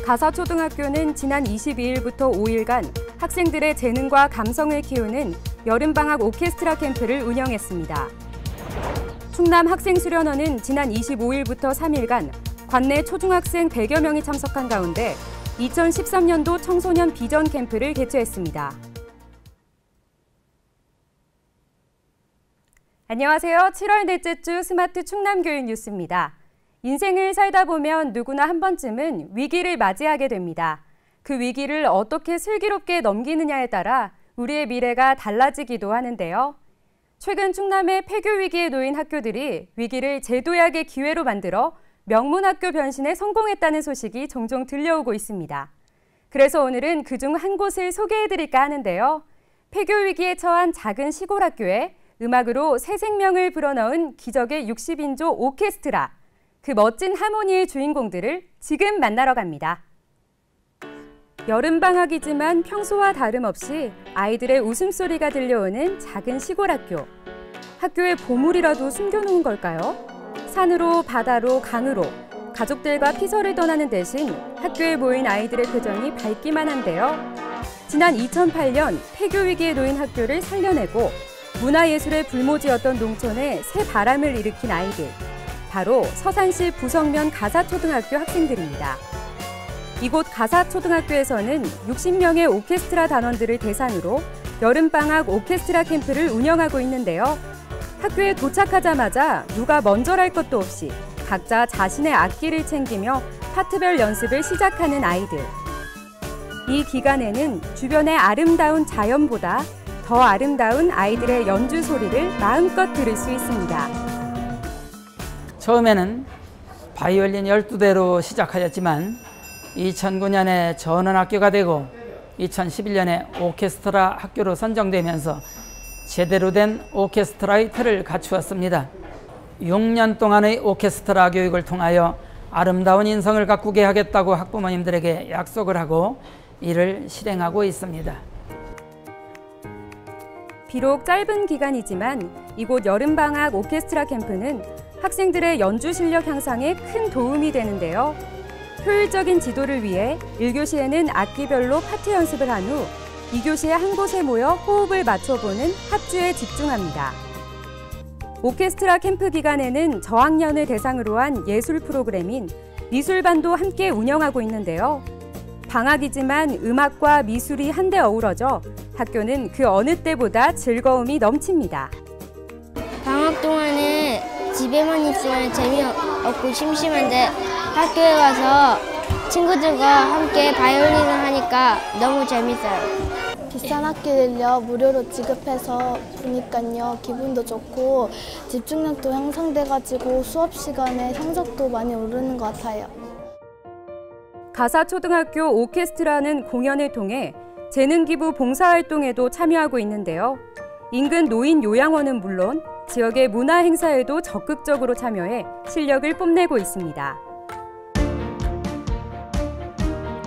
가사초등학교는 지난 22일부터 5일간 학생들의 재능과 감성을 키우는 여름방학 오케스트라 캠프를 운영했습니다. 충남 학생수련원은 지난 25일부터 3일간 관내 초중학생 100여 명이 참석한 가운데 2013년도 청소년 비전 캠프를 개최했습니다. 안녕하세요. 7월 넷째 주 스마트 충남교육 뉴스입니다. 인생을 살다 보면 누구나 한 번쯤은 위기를 맞이하게 됩니다. 그 위기를 어떻게 슬기롭게 넘기느냐에 따라 우리의 미래가 달라지기도 하는데요. 최근 충남의 폐교 위기에 놓인 학교들이 위기를 재도약의 기회로 만들어 명문학교 변신에 성공했다는 소식이 종종 들려오고 있습니다. 그래서 오늘은 그중 한 곳을 소개해드릴까 하는데요. 폐교 위기에 처한 작은 시골 학교에 음악으로 새 생명을 불어넣은 기적의 60인조 오케스트라. 그 멋진 하모니의 주인공들을 지금 만나러 갑니다. 여름방학이지만 평소와 다름없이 아이들의 웃음소리가 들려오는 작은 시골 학교. 학교에 보물이라도 숨겨놓은 걸까요? 산으로, 바다로, 강으로 가족들과 피서를 떠나는 대신 학교에 모인 아이들의 표정이 밝기만 한데요. 지난 2008년 폐교 위기에 놓인 학교를 살려내고 문화예술의 불모지였던 농촌에 새 바람을 일으킨 아이들. 바로 서산시 부성면 가사초등학교 학생들입니다. 이곳 가사초등학교에서는 60명의 오케스트라 단원들을 대상으로 여름방학 오케스트라 캠프를 운영하고 있는데요. 학교에 도착하자마자 누가 먼저랄 것도 없이 각자 자신의 악기를 챙기며 파트별 연습을 시작하는 아이들. 이 기간에는 주변의 아름다운 자연보다 더 아름다운 아이들의 연주 소리를 마음껏 들을 수 있습니다. 처음에는 바이올린 12대로 시작하였지만 2009년에 전원학교가 되고 2011년에 오케스트라 학교로 선정되면서 제대로 된 오케스트라의 틀을 갖추었습니다. 6년 동안의 오케스트라 교육을 통하여 아름다운 인성을 가꾸게 하겠다고 학부모님들에게 약속을 하고 이를 실행하고 있습니다. 비록 짧은 기간이지만 이곳 여름방학 오케스트라 캠프는 학생들의 연주 실력 향상에 큰 도움이 되는데요. 효율적인 지도를 위해 1교시에는 악기별로 파트 연습을 한 후 2교시에 한 곳에 모여 호흡을 맞춰보는 합주에 집중합니다. 오케스트라 캠프 기간에는 저학년을 대상으로 한 예술 프로그램인 미술반도 함께 운영하고 있는데요. 방학이지만 음악과 미술이 한데 어우러져 학교는 그 어느 때보다 즐거움이 넘칩니다. 방학 동안에 집에만 있으면 재미없고 심심한데 학교에 가서 친구들과 함께 바이올린을 하니까 너무 재밌어요. 비싼 악기를요 무료로 지급해서 보니까요 기분도 좋고 집중력도 향상돼가지고 수업 시간에 성적도 많이 오르는 것 같아요. 가사초등학교 오케스트라는 공연을 통해 재능기부 봉사활동에도 참여하고 있는데요. 인근 노인 요양원은 물론 지역의 문화행사에도 적극적으로 참여해 실력을 뽐내고 있습니다.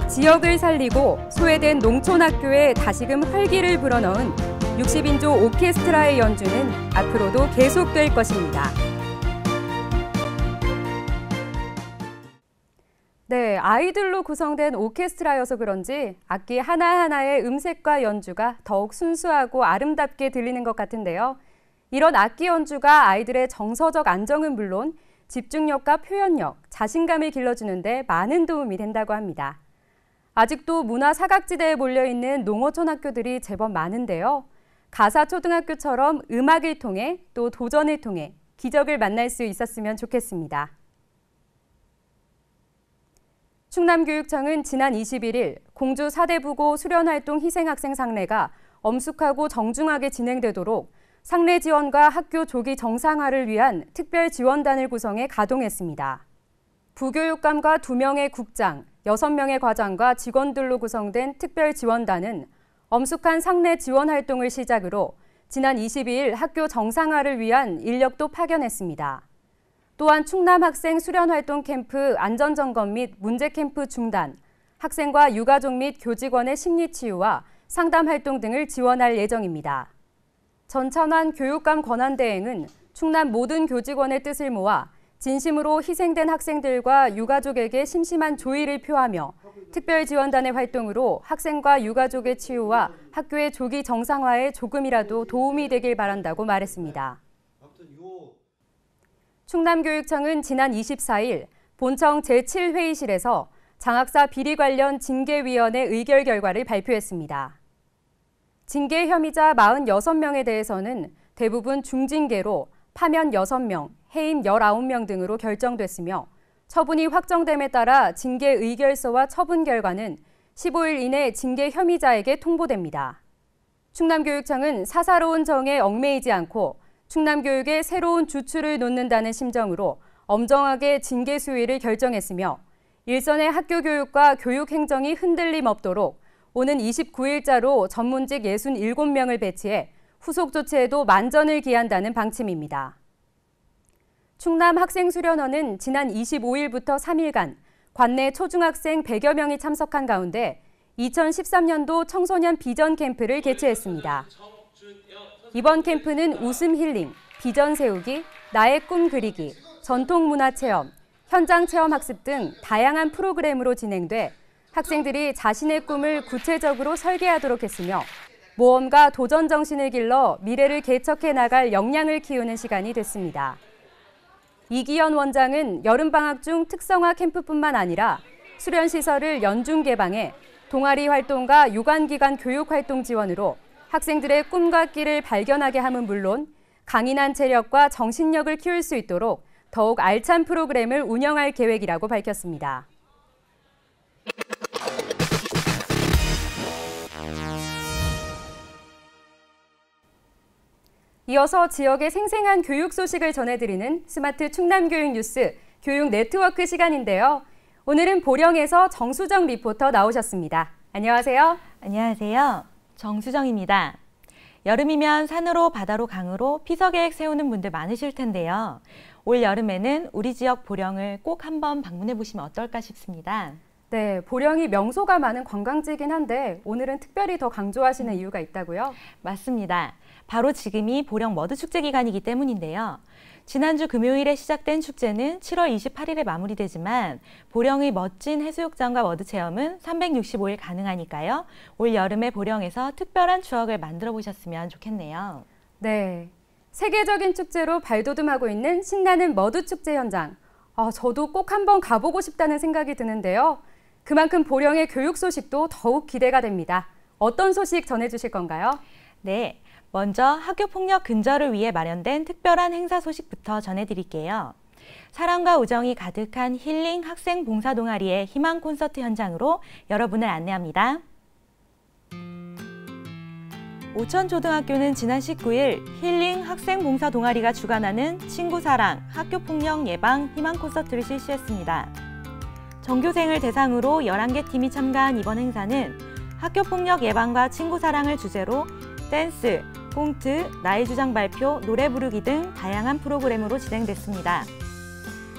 지역을 살리고 소외된 농촌학교에 다시금 활기를 불어넣은 60인조 오케스트라의 연주는 앞으로도 계속될 것입니다. 네, 아이들로 구성된 오케스트라여서 그런지 악기 하나하나의 음색과 연주가 더욱 순수하고 아름답게 들리는 것 같은데요. 이런 악기 연주가 아이들의 정서적 안정은 물론 집중력과 표현력, 자신감을 길러주는 데 많은 도움이 된다고 합니다. 아직도 문화 사각지대에 몰려있는 농어촌 학교들이 제법 많은데요. 가사초등학교처럼 음악을 통해 또 도전을 통해 기적을 만날 수 있었으면 좋겠습니다. 충남교육청은 지난 21일 공주 사대부고 수련활동 희생학생 상례가 엄숙하고 정중하게 진행되도록 상례 지원과 학교 조기 정상화를 위한 특별 지원단을 구성해 가동했습니다. 부교육감과 2명의 국장, 6명의 과장과 직원들로 구성된 특별 지원단은 엄숙한 상례 지원 활동을 시작으로 지난 22일 학교 정상화를 위한 인력도 파견했습니다. 또한 충남 학생 수련활동 캠프 안전점검 및 문제캠프 중단, 학생과 유가족 및 교직원의 심리치유와 상담활동 등을 지원할 예정입니다. 전찬환 교육감 권한대행은 충남 모든 교직원의 뜻을 모아 진심으로 희생된 학생들과 유가족에게 심심한 조의를 표하며 특별지원단의 활동으로 학생과 유가족의 치유와 학교의 조기 정상화에 조금이라도 도움이 되길 바란다고 말했습니다. 충남교육청은 지난 24일 본청 제7회의실에서 장학사 비리 관련 징계위원회 의결 결과를 발표했습니다. 징계 혐의자 46명에 대해서는 대부분 중징계로 파면 6명, 해임 19명 등으로 결정됐으며 처분이 확정됨에 따라 징계 의결서와 처분 결과는 15일 이내 징계 혐의자에게 통보됩니다. 충남교육청은 사사로운 정에 얽매이지 않고 충남교육의 새로운 주축을 놓는다는 심정으로 엄정하게 징계 수위를 결정했으며 일선의 학교 교육과 교육 행정이 흔들림 없도록 오는 29일자로 전문직 67명을 배치해 후속 조치에도 만전을 기한다는 방침입니다. 충남학생수련원은 지난 25일부터 3일간 관내 초중학생 100여 명이 참석한 가운데 2013년도 청소년 비전 캠프를 개최했습니다. 이번 캠프는 웃음 힐링, 비전 세우기, 나의 꿈 그리기, 전통문화 체험, 현장 체험 학습 등 다양한 프로그램으로 진행돼 학생들이 자신의 꿈을 구체적으로 설계하도록 했으며 모험과 도전 정신을 길러 미래를 개척해 나갈 역량을 키우는 시간이 됐습니다. 이기현 원장은 여름방학 중 특성화 캠프뿐만 아니라 수련시설을 연중 개방해 동아리 활동과 유관기관 교육활동 지원으로 학생들의 꿈과 끼를 발견하게 함은 물론 강인한 체력과 정신력을 키울 수 있도록 더욱 알찬 프로그램을 운영할 계획이라고 밝혔습니다. 이어서 지역의 생생한 교육 소식을 전해드리는 스마트 충남교육 뉴스 교육 네트워크 시간인데요. 오늘은 보령에서 정수정 리포터 나오셨습니다. 안녕하세요. 안녕하세요. 정수정입니다. 여름이면 산으로 바다로 강으로 피서 계획 세우는 분들 많으실 텐데요. 올 여름에는 우리 지역 보령을 꼭 한번 방문해 보시면 어떨까 싶습니다. 네, 보령이 명소가 많은 관광지이긴 한데 오늘은 특별히 더 강조하시는 이유가 있다고요? 맞습니다. 바로 지금이 보령 머드축제 기간이기 때문인데요. 지난주 금요일에 시작된 축제는 7월 28일에 마무리되지만 보령의 멋진 해수욕장과 머드체험은 365일 가능하니까요. 올 여름에 보령에서 특별한 추억을 만들어 보셨으면 좋겠네요. 네, 세계적인 축제로 발돋움하고 있는 신나는 머드축제 현장. 저도 꼭 한번 가보고 싶다는 생각이 드는데요. 그만큼 보령의 교육 소식도 더욱 기대가 됩니다. 어떤 소식 전해주실 건가요? 네, 먼저 학교폭력 근절을 위해 마련된 특별한 행사 소식부터 전해드릴게요. 사랑과 우정이 가득한 힐링 학생 봉사 동아리의 희망 콘서트 현장으로 여러분을 안내합니다. 오천초등학교는 지난 19일 힐링 학생 봉사 동아리가 주관하는 친구사랑 학교폭력 예방 희망 콘서트를 실시했습니다. 전교생을 대상으로 11개 팀이 참가한 이번 행사는 학교폭력 예방과 친구사랑을 주제로 댄스, 꽁트, 나의 주장 발표, 노래 부르기 등 다양한 프로그램으로 진행됐습니다.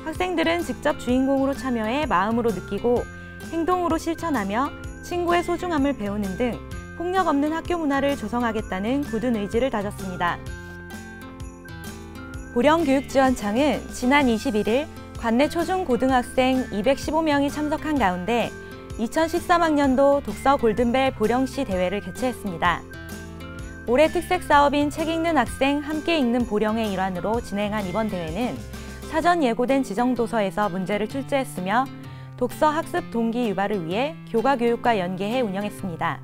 학생들은 직접 주인공으로 참여해 마음으로 느끼고 행동으로 실천하며 친구의 소중함을 배우는 등 폭력 없는 학교 문화를 조성하겠다는 굳은 의지를 다졌습니다. 보령교육지원청은 지난 21일 관내 초중고등학생 215명이 참석한 가운데 2013학년도 독서 골든벨 보령시 대회를 개최했습니다. 올해 특색 사업인 책 읽는 학생 함께 읽는 보령의 일환으로 진행한 이번 대회는 사전 예고된 지정 도서에서 문제를 출제했으며 독서 학습 동기 유발을 위해 교과 교육과 연계해 운영했습니다.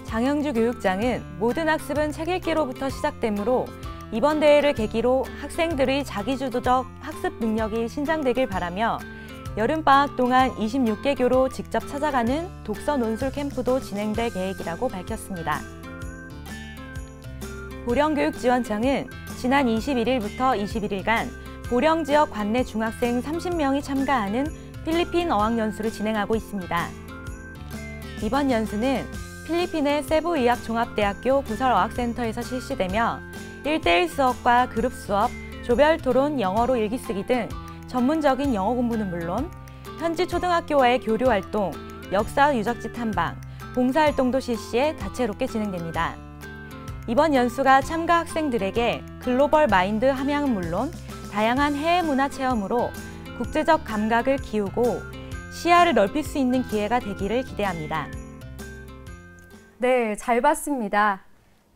장영주 교육장은 모든 학습은 책 읽기로부터 시작되므로 이번 대회를 계기로 학생들의 자기주도적 학습 능력이 신장되길 바라며 여름방학 동안 26개 교로 직접 찾아가는 독서 논술 캠프도 진행될 계획이라고 밝혔습니다. 보령교육지원청은 지난 21일부터 21일간 보령 지역 관내 중학생 30명이 참가하는 필리핀 어학연수를 진행하고 있습니다. 이번 연수는 필리핀의 세부의학종합대학교 부설어학센터에서 실시되며 1:1 수업과 그룹 수업, 조별 토론, 영어로 일기쓰기 등 전문적인 영어 공부는 물론 현지 초등학교와의 교류 활동, 역사 유적지 탐방, 봉사활동도 실시해 다채롭게 진행됩니다. 이번 연수가 참가 학생들에게 글로벌 마인드 함양은 물론 다양한 해외 문화 체험으로 국제적 감각을 키우고 시야를 넓힐 수 있는 기회가 되기를 기대합니다. 네, 잘 봤습니다.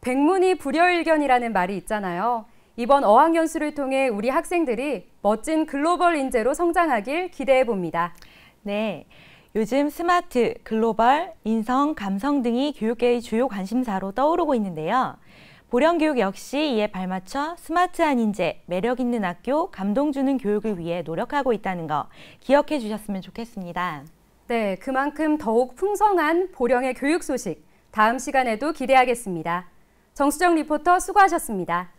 백문이 불여일견이라는 말이 있잖아요. 이번 어학연수를 통해 우리 학생들이 멋진 글로벌 인재로 성장하길 기대해 봅니다. 네, 요즘 스마트, 글로벌, 인성, 감성 등이 교육계의 주요 관심사로 떠오르고 있는데요. 보령교육 역시 이에 발맞춰 스마트한 인재, 매력 있는 학교, 감동 주는 교육을 위해 노력하고 있다는 거 기억해 주셨으면 좋겠습니다. 네, 그만큼 더욱 풍성한 보령의 교육 소식, 다음 시간에도 기대하겠습니다. 정수정 리포터 수고하셨습니다.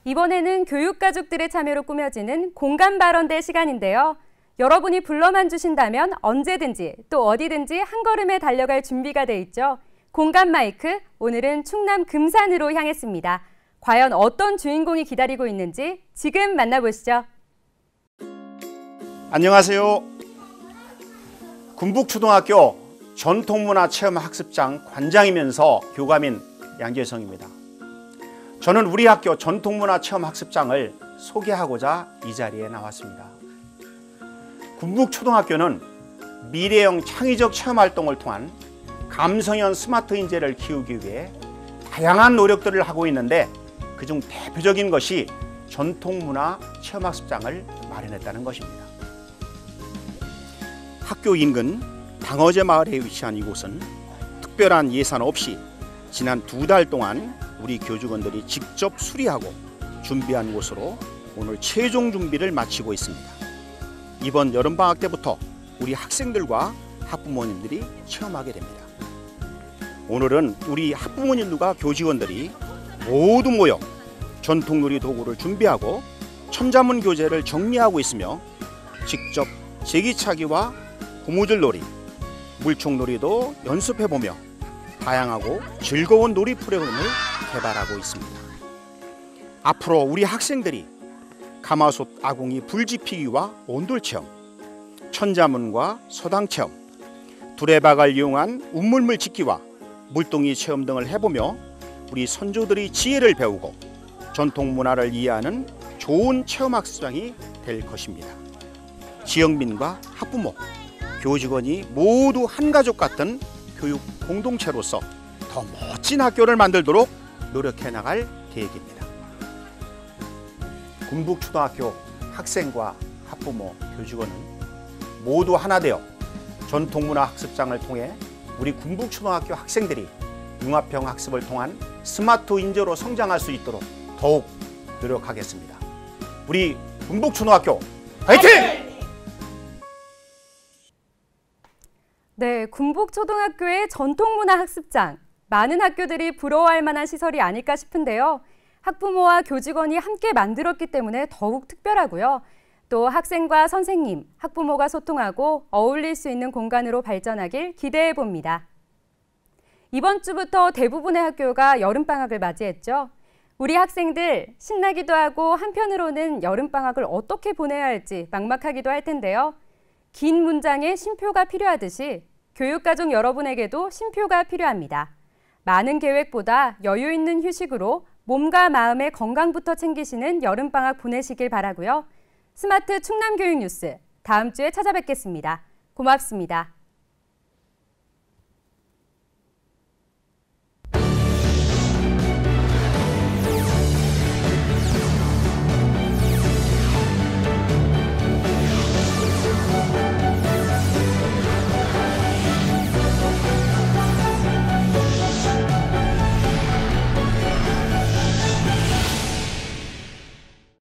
이번에는 교육가족들의 참여로 꾸며지는 공감발언대 시간인데요. 여러분이 불러만 주신다면 언제든지 또 어디든지 한 걸음에 달려갈 준비가 돼 있죠. 공감 마이크, 오늘은 충남 금산으로 향했습니다. 과연 어떤 주인공이 기다리고 있는지 지금 만나보시죠. 안녕하세요. 군북초등학교 전통문화체험학습장 관장이면서 교감인 양재성입니다. 저는 우리 학교 전통문화체험학습장을 소개하고자 이 자리에 나왔습니다. 군북초등학교는 미래형 창의적 체험활동을 통한 감성형 스마트 인재를 키우기 위해 다양한 노력들을 하고 있는데 그중 대표적인 것이 전통문화체험학습장을 마련했다는 것입니다. 학교 인근 방어제 마을에 위치한 이곳은 특별한 예산 없이 지난 2달 동안 우리 교직원들이 직접 수리하고 준비한 곳으로 오늘 최종 준비를 마치고 있습니다. 이번 여름방학 때부터 우리 학생들과 학부모님들이 체험하게 됩니다. 오늘은 우리 학부모님들과 교직원들이 모두 모여 전통놀이 도구를 준비하고 첨자문 교재를 정리하고 있으며 직접 제기차기와 고무줄놀이, 물총놀이도 연습해보며 다양하고 즐거운 놀이 프로그램을 개발하고 있습니다. 앞으로 우리 학생들이 가마솥 아궁이 불지피기와 온돌체험, 천자문과 서당체험, 두레박을 이용한 운물물 짓기와 물동이 체험 등을 해보며 우리 선조들의 지혜를 배우고 전통문화를 이해하는 좋은 체험학습장이 될 것입니다. 지역민과 학부모, 교직원이 모두 한 가족 같은 교육 공동체로서 더 멋진 학교를 만들도록 노력해 나갈 계획입니다. 군북초등학교 학생과 학부모, 교직원은 모두 하나 되어 전통문화 학습장을 통해 우리 군북초등학교 학생들이 융합형 학습을 통한 스마트 인재로 성장할 수 있도록 더욱 노력하겠습니다. 우리 군북초등학교 화이팅! 네, 군북초등학교의 전통문화학습장. 많은 학교들이 부러워할 만한 시설이 아닐까 싶은데요. 학부모와 교직원이 함께 만들었기 때문에 더욱 특별하고요. 또 학생과 선생님, 학부모가 소통하고 어울릴 수 있는 공간으로 발전하길 기대해 봅니다. 이번 주부터 대부분의 학교가 여름방학을 맞이했죠. 우리 학생들 신나기도 하고 한편으로는 여름방학을 어떻게 보내야 할지 막막하기도 할 텐데요. 긴 문장에 쉼표가 필요하듯이 교육가족 여러분에게도 쉼표가 필요합니다. 많은 계획보다 여유 있는 휴식으로 몸과 마음의 건강부터 챙기시는 여름방학 보내시길 바라고요. 스마트 충남교육 뉴스, 다음 주에 찾아뵙겠습니다. 고맙습니다.